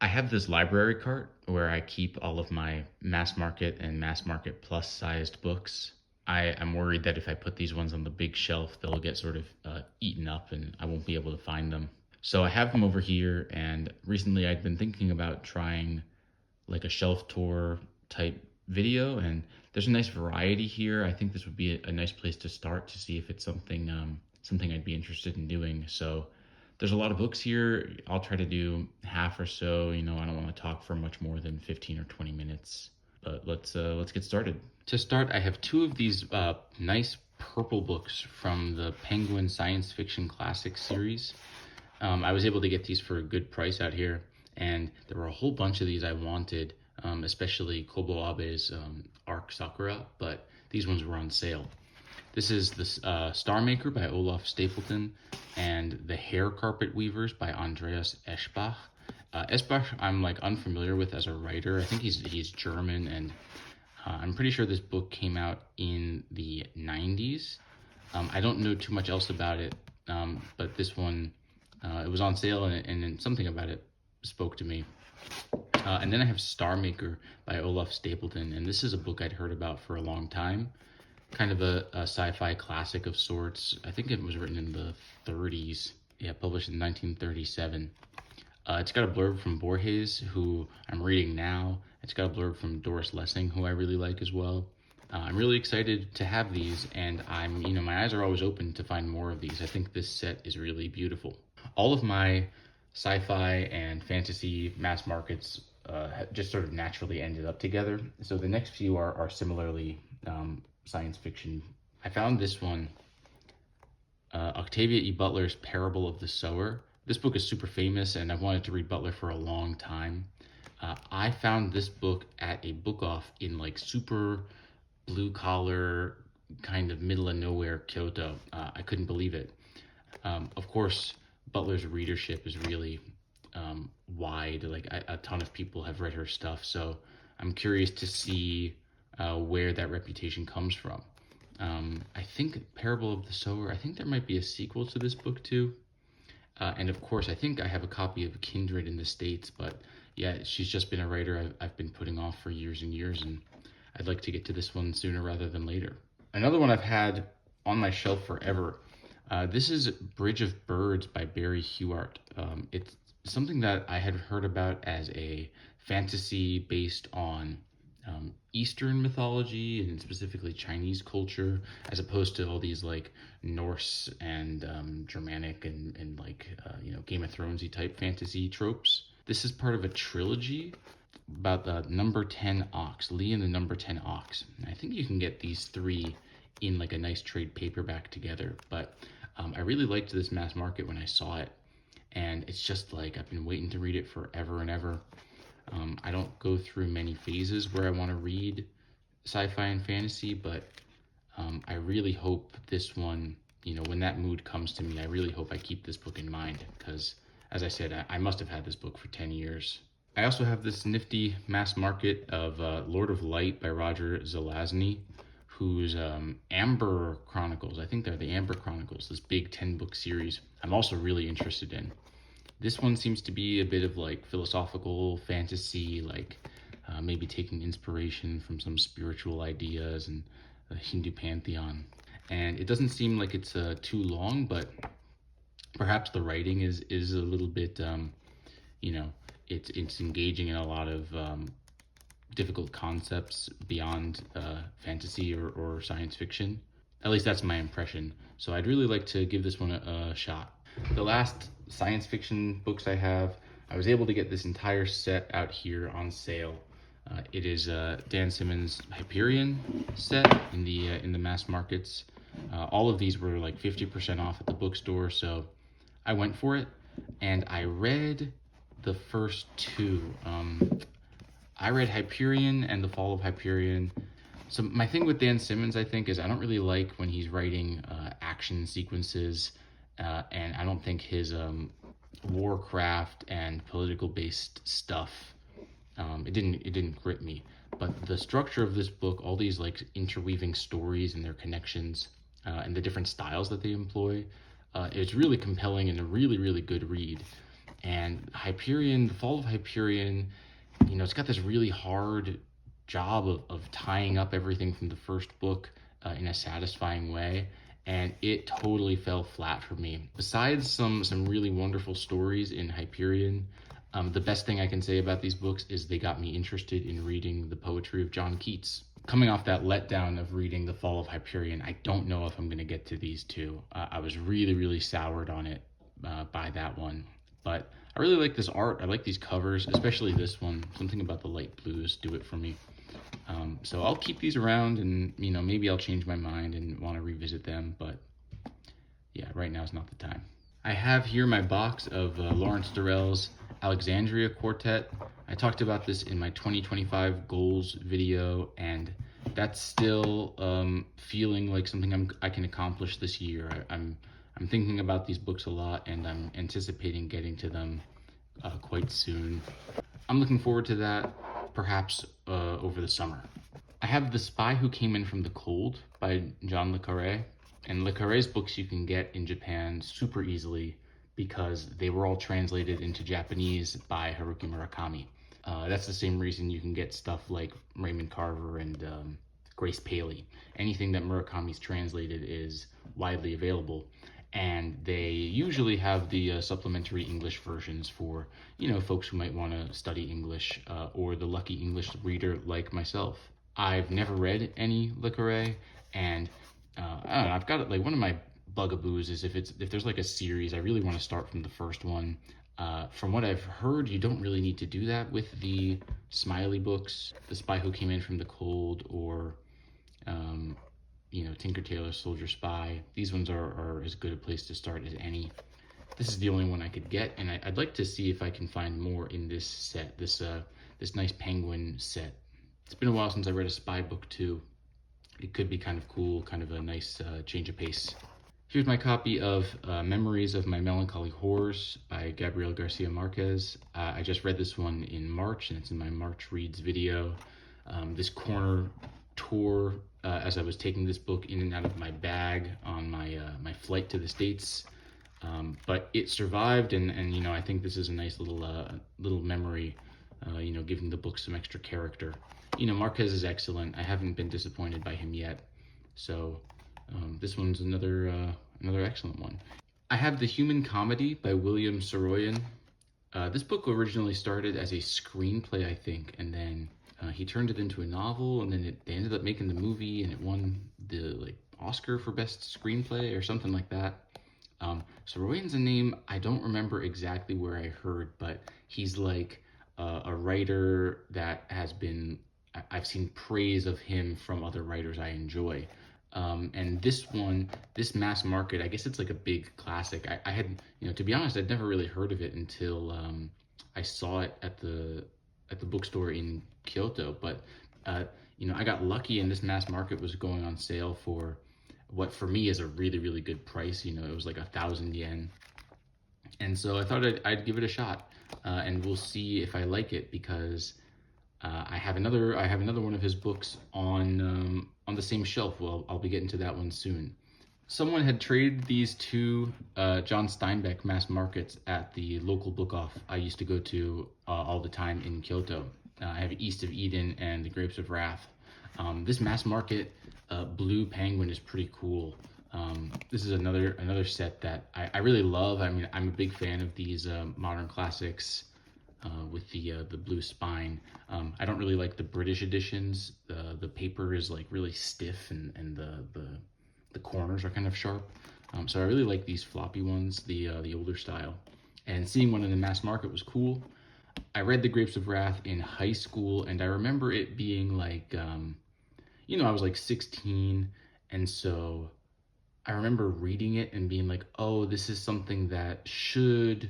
I have this library cart where I keep all of my mass market and mass market plus sized books. I'm worried that if I put these ones on the big shelf, they'll get sort of eaten up and I won't be able to find them. So I have them over here, and recently I'd been thinking about trying like a shelf tour type video, and there's a nice variety here. I think this would be a nice place to start to see if it's something I'd be interested in doing. So there's a lot of books here. I'll try to do half or so. I don't want to talk for much more than 15 or 20 minutes. But let's get started. To start, I have two of these nice purple books from the Penguin Science Fiction Classics series. I was able to get these for a good price out here, and there were a whole bunch of these I wanted, especially Kobo Abe's Arc Sakura, but these ones were on sale. This is the Star Maker by Olaf Stapleton and The Hair Carpet Weavers by Andreas Eschbach. Eschbach I'm like unfamiliar with as a writer. I think he's German, and I'm pretty sure this book came out in the 90s. I don't know too much else about it, but this one, it was on sale, and something about it spoke to me. And then I have Star Maker by Olaf Stapleton, and this is a book I'd heard about for a long time. Kind of a sci-fi classic of sorts. I think it was written in the 30s. Yeah, published in 1937. It's got a blurb from Borges, who I'm reading now. It's got a blurb from Doris Lessing, who I really like as well. I'm really excited to have these, and my eyes are always open to find more of these. I think this set is really beautiful. All of my sci-fi and fantasy mass markets just sort of naturally ended up together. So the next few are similarly science fiction. I found this one, Octavia E. Butler's Parable of the Sower. This book is super famous, and I've wanted to read Butler for a long time. I found this book at a book off in like super blue collar, kind of middle of nowhere Kyoto. I couldn't believe it. Of course, Butler's readership is really wide. Like a ton of people have read her stuff, so I'm curious to see where that reputation comes from. I think Parable of the Sower, I think there might be a sequel to this book too. And of course, I think I have a copy of Kindred in the States, but yeah, she's just been a writer I've been putting off for years and years, and I'd like to get to this one sooner rather than later. Another one I've had on my shelf forever. This is Bridge of Birds by Barry Huart. It's something that I had heard about as a fantasy based on Eastern mythology, and specifically Chinese culture, as opposed to all these like Norse and Germanic and like Game of Thronesy type fantasy tropes. This is part of a trilogy about the number 10 ox, Lee and the number 10 ox. And I think you can get these three in like a nice trade paperback together, but I really liked this mass market when I saw it, and it's just like I've been waiting to read it forever and ever. I don't go through many phases where I want to read sci-fi and fantasy, but I really hope this one, when that mood comes to me, I really hope I keep this book in mind, because as I said, I must have had this book for 10 years. I also have this nifty mass market of Lord of Light by Roger Zelazny, whose Amber Chronicles, I think they're the Amber Chronicles, this big 10-book series, I'm also really interested in. This one seems to be a bit of like philosophical fantasy, like maybe taking inspiration from some spiritual ideas and the Hindu pantheon. And it doesn't seem like it's too long, but perhaps the writing is a little bit, it's engaging in a lot of difficult concepts beyond fantasy or science fiction. At least that's my impression. So I'd really like to give this one a shot. The last science fiction books I have, I was able to get this entire set out here on sale. It is Dan Simmons' Hyperion set in the mass markets. All of these were like 50% off at the bookstore, so I went for it, and I read the first two. I read Hyperion and The Fall of Hyperion. So my thing with Dan Simmons, I think, is I don't really like when he's writing action sequences, and I don't think his Warcraft and political based stuff, it didn't grip me. But the structure of this book, all these like interweaving stories and their connections, and the different styles that they employ, it's really compelling and a really, really good read. And Hyperion, the Fall of Hyperion, it's got this really hard job of tying up everything from the first book in a satisfying way, and it totally fell flat for me. Besides some really wonderful stories in Hyperion, the best thing I can say about these books is they got me interested in reading the poetry of John Keats. Coming off that letdown of reading The Fall of Hyperion, I don't know if I'm going to get to these two. I was really soured on it by that one. But I really like this art. I like these covers, especially this one. Something about the light blues do it for me. So I'll keep these around, and maybe I'll change my mind and want to revisit them. But yeah, right now is not the time. I have here my box of Lawrence Durrell's Alexandria Quartet. I talked about this in my 2025 goals video, and that's still feeling like something I can accomplish this year. I'm thinking about these books a lot, and I'm anticipating getting to them quite soon. I'm looking forward to that, perhaps over the summer. I have The Spy Who Came In From the Cold by John le Carré. And le Carré's books you can get in Japan super easily because they were all translated into Japanese by Haruki Murakami. That's the same reason you can get stuff like Raymond Carver and Grace Paley. Anything that Murakami's translated is widely available. And they usually have the supplementary English versions for, folks who might want to study English or the lucky English reader like myself. I've never read any le Carré, and I don't know, I've got it, like, one of my bugaboos is if there's like a series, I really want to start from the first one. From what I've heard, you don't really need to do that with the Smiley books, The Spy Who Came In From the Cold, or Tinker Tailor Soldier Spy. These ones are as good a place to start as any. This is the only one I could get, and I'd like to see if I can find more in this set, this nice Penguin set. It's been a while since I read a spy book too. It could be kind of cool, kind of a nice change of pace. Here's my copy of Memories of My Melancholy Horrors by Gabriel Garcia Marquez. I just read this one in March, and it's in my March Reads video. This corner tore as I was taking this book in and out of my bag on my flight to the States. But it survived, and I think this is a nice little memory, giving the book some extra character. Marquez is excellent. I haven't been disappointed by him yet. So this one's another excellent one. I have The Human Comedy by William Saroyan. This book originally started as a screenplay, I think, and then he turned it into a novel, and then they ended up making the movie, and it won the Oscar for best screenplay or something like that. Saroyan's a name I don't remember exactly where I heard, but he's like a writer that has been, I've seen praise of him from other writers I enjoy. And this one, this Mass Market, I guess it's like a big classic. I had, to be honest, I'd never really heard of it until I saw it at the bookstore in Kyoto. But I got lucky, and this Mass Market was going on sale for what for me is a really good price. It was like 1,000 yen, and so I thought I'd give it a shot, and we'll see if I like it, because I have another one of his books on the same shelf. Well, I'll be getting to that one soon. Someone had traded these two John Steinbeck Mass Markets at the local book off I used to go to all the time in Kyoto. I have East of Eden and The Grapes of Wrath. This Mass Market Blue Penguin is pretty cool. This is another set that I really love. I mean, I'm a big fan of these modern classics with the blue spine. I don't really like the British editions. The paper is like really stiff, and the corners are kind of sharp. So I really like these floppy ones, the older style. And seeing one in the Mass Market was cool. I read The Grapes of Wrath in high school, and I remember it being like, I was like 16, and so I remember reading it and being like, oh, this is something that should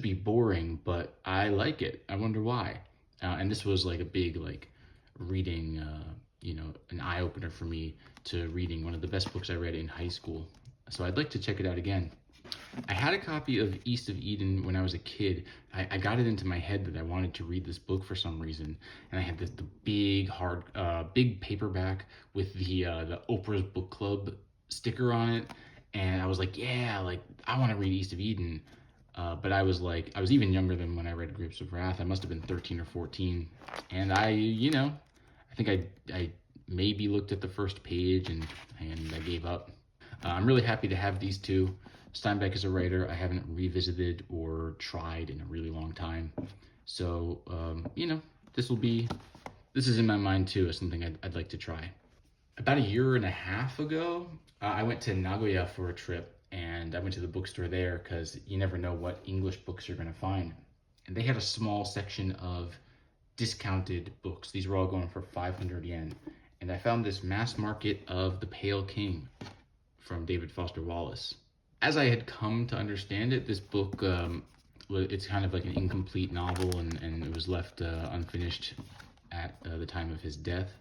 be boring, but I like it. I wonder why. And this was like a big reading, an eye opener for me to reading one of the best books I read in high school. So I'd like to check it out again. I had a copy of East of Eden when I was a kid. I got it into my head that I wanted to read this book for some reason, and I had the big paperback with the Oprah's Book Club sticker on it, and I was like, yeah, I want to read East of Eden. But I was even younger than when I read Grapes of Wrath. I must have been 13 or 14. And I think I maybe looked at the first page and I gave up. I'm really happy to have these two. Steinbeck is a writer I haven't revisited or tried in a really long time. So, this will be, this is in my mind too as something I'd like to try. About a year and a half ago, I went to Nagoya for a trip, and I went to the bookstore there because you never know what English books you're going to find. And they had a small section of discounted books. These were all going for 500 yen. And I found this mass market of The Pale King from David Foster Wallace. As I had come to understand it, this book, it's kind of like an incomplete novel, and it was left unfinished at the time of his death.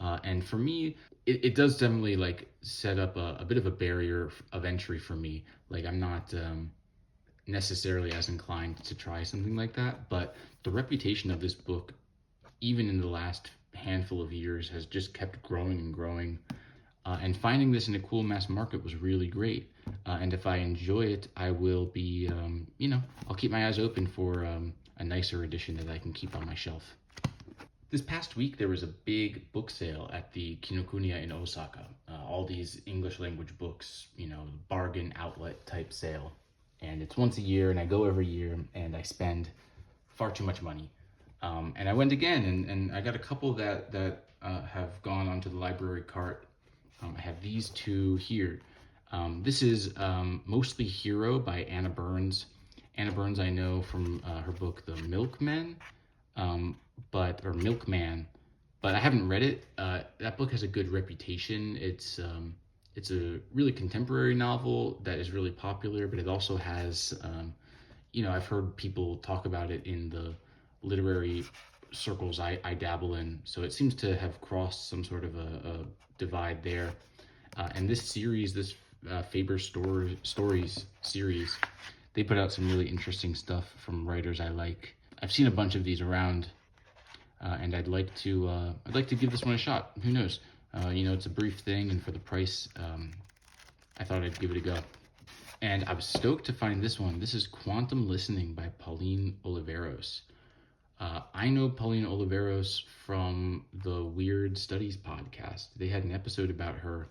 And for me, it does definitely like set up a bit of a barrier of entry for me. Like I'm not necessarily as inclined to try something like that, but the reputation of this book, even in the last handful of years, has just kept growing and growing. And finding this in a cool mass market was really great. And if I enjoy it, I will be, I'll keep my eyes open for a nicer edition that I can keep on my shelf. This past week, there was a big book sale at the Kinokuniya in Osaka. All these English language books, bargain outlet type sale. And it's once a year, and I go every year, and I spend far too much money. And I went again, and I got a couple that have gone onto the library cart. I have these two here. This is Mostly Hero by Anna Burns. Anna Burns I know from her book The Milkmen, or Milkman, but I haven't read it. That book has a good reputation. It's a really contemporary novel that is really popular, but it also has, I've heard people talk about it in the literary circles I dabble in, so it seems to have crossed some sort of a divide there. And this series, this Faber Stories series, they put out some really interesting stuff from writers I like. I've seen a bunch of these around, and I'd like to give this one a shot. Who knows? It's a brief thing, and for the price, I thought I'd give it a go. And I was stoked to find this one. This is Quantum Listening by Pauline Oliveros. I know Pauline Oliveros from the Weird Studies podcast. They had an episode about her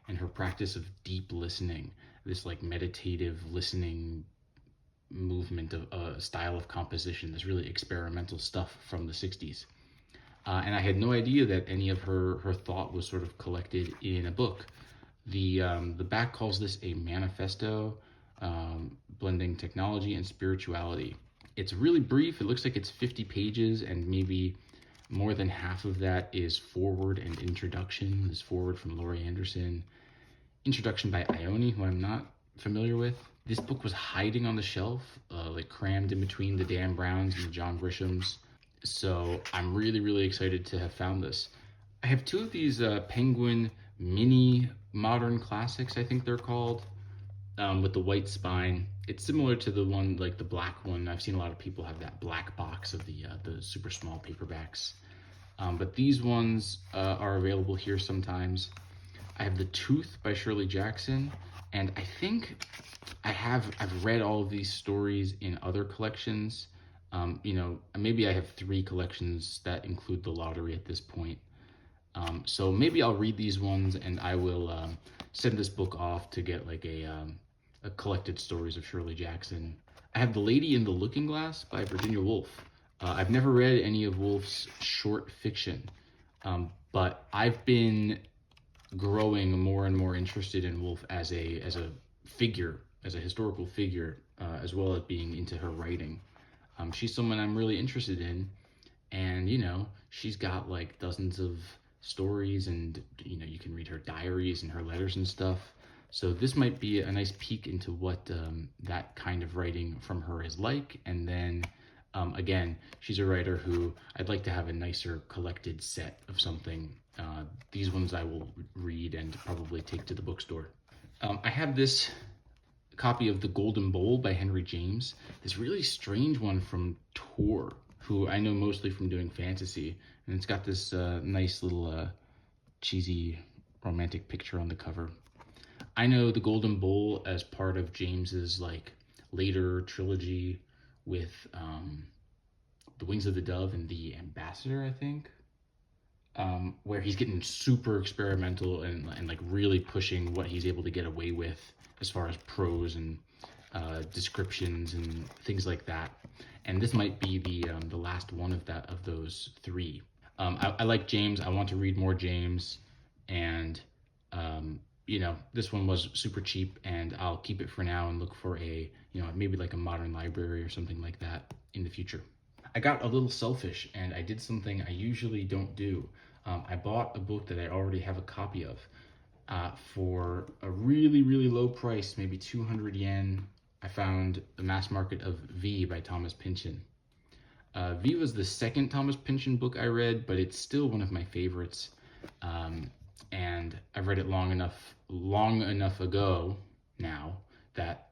and her practice of deep listening, this like meditative listening movement of a style of composition, this really experimental stuff from the 60s. And I had no idea that any of her thought was sort of collected in a book. The back calls this a manifesto, blending technology and spirituality. It's really brief. It looks like it's 50 pages, and maybe more than half of that is forward and introduction. This forward from Laurie Anderson, introduction by Ione, who I'm not familiar with. This book was hiding on the shelf, like crammed in between the Dan Browns and the John Grishams. So I'm really, really excited to have found this. I have two of these Penguin mini modern classics, I think they're called, with the white spine. It's similar to the one, like the black one. I've seen a lot of people have that black box of the super small paperbacks. But these ones are available here sometimes. I have The Tooth by Shirley Jackson, and I think I've read all of these stories in other collections. Maybe I have 3 collections that include The Lottery at this point. So maybe I'll read these ones, and I will send this book off to get like a collected stories of Shirley Jackson. I have The Lady in the Looking Glass by Virginia Woolf. I've never read any of Woolf's short fiction, but I've been growing more and more interested in Woolf as a figure, as a historical figure, as well as being into her writing. She's someone I'm really interested in, and she's got like dozens of stories, and you can read her diaries and her letters and stuff. So this might be a nice peek into what that kind of writing from her is like. And then again, she's a writer who I'd like to have a nicer collected set of something. These ones I will read and probably take to the bookstore. I have this copy of The Golden Bowl by Henry James, this really strange one from Tor, who I know mostly from doing fantasy, and it's got this nice little cheesy romantic picture on the cover. I know The Golden Bowl as part of James's like later trilogy with The Wings of the Dove and The Ambassador, I think, where he's getting super experimental and like really pushing what he's able to get away with as far as prose and descriptions and things like that. And this might be the last one of those three. I like James. I want to read more James, and you know, this one was super cheap, and I'll keep it for now and look for a, you know, maybe like a Modern Library or something like that in the future. I got a little selfish and I did something I usually don't do. I bought a book that I already have a copy of for a really, really low price, maybe 200 yen. I found The Mass Market of V by Thomas Pynchon. V was the second Thomas Pynchon book I read, but it's still one of my favorites. And I've read it long enough ago now that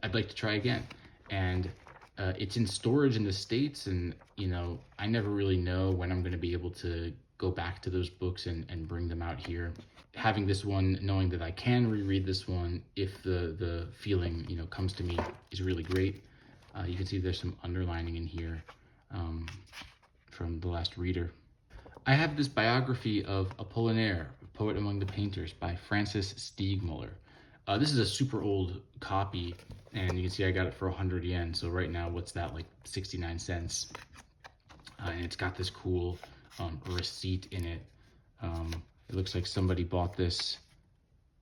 I'd like to try again. And it's in storage in the States, and you know, I never really know when I'm going to be able to go back to those books and bring them out here. Having this one, knowing that I can reread this one if the feeling, you know, comes to me, is really great. You can see there's some underlining in here from The Last Reader. I have this biography of Apollinaire, a Poet Among the Painters, by Francis Steegmuller. This is a super old copy, and you can see I got it for 100 yen. So right now, what's that, like 69 cents? And it's got this cool receipt in it. It looks like somebody bought this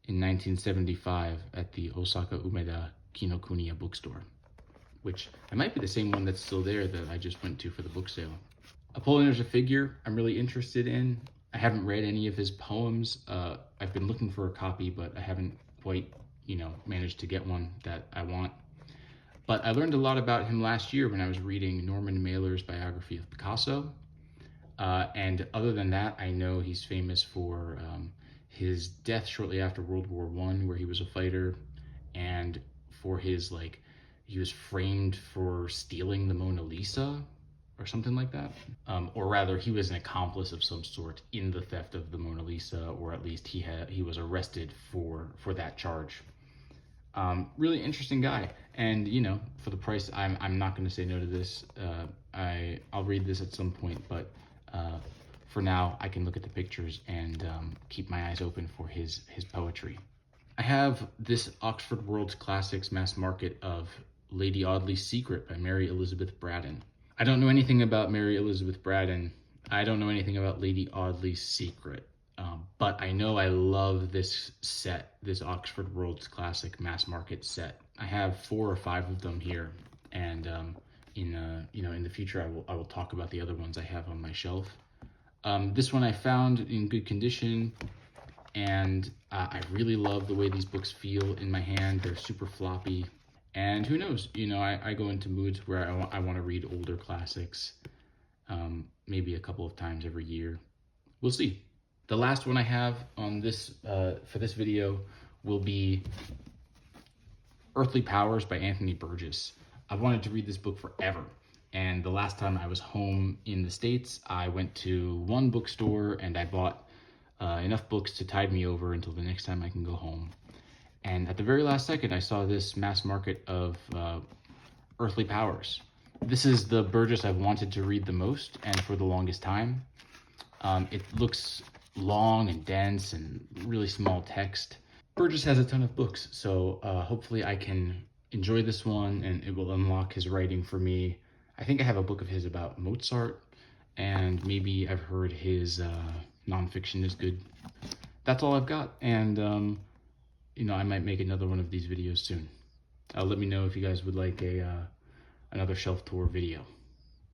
in 1975 at the Osaka Umeda Kinokuniya bookstore, which it might be the same one that's still there that I just went to for the book sale. Apollinaire's a figure I'm really interested in. I haven't read any of his poems. I've been looking for a copy, but I haven't quite, you know, managed to get one that I want. But I learned a lot about him last year when I was reading Norman Mailer's biography of Picasso. And other than that, I know he's famous for his death shortly after World War I, where he was a fighter, and for his, like, he was framed for stealing the Mona Lisa or something like that. Or rather, he was an accomplice of some sort in the theft of the Mona Lisa, or at least he was arrested for that charge. Really interesting guy, and you know, for the price, I'm not going to say no to this. I'll read this at some point, but for now, I can look at the pictures and keep my eyes open for his poetry. I have this Oxford World's Classics Mass Market of Lady Audley's Secret by Mary Elizabeth Braddon. I don't know anything about Mary Elizabeth Braddon. I don't know anything about Lady Audley's Secret. But I know I love this set, this Oxford World's Classic Mass Market set. I have 4 or 5 of them here, and in the future I will talk about the other ones I have on my shelf. This one I found in good condition, and I really love the way these books feel in my hand. They're super floppy, and who knows? You know, I go into moods where I want to read older classics, maybe a couple of times every year. We'll see. The last one I have on this for this video will be Earthly Powers by Anthony Burgess. I've wanted to read this book forever, and the last time I was home in the States, I went to one bookstore and I bought enough books to tide me over until the next time I can go home. And at the very last second, I saw this mass market of Earthly Powers. This is the Burgess I've wanted to read the most and for the longest time. It looks long and dense and really small text. Burgess has a ton of books, so hopefully I can enjoy this one and it will unlock his writing for me. I think I have a book of his about Mozart, and maybe I've heard his nonfiction is good. That's all I've got, and you know, I might make another one of these videos soon. Let me know if you guys would like another shelf tour video.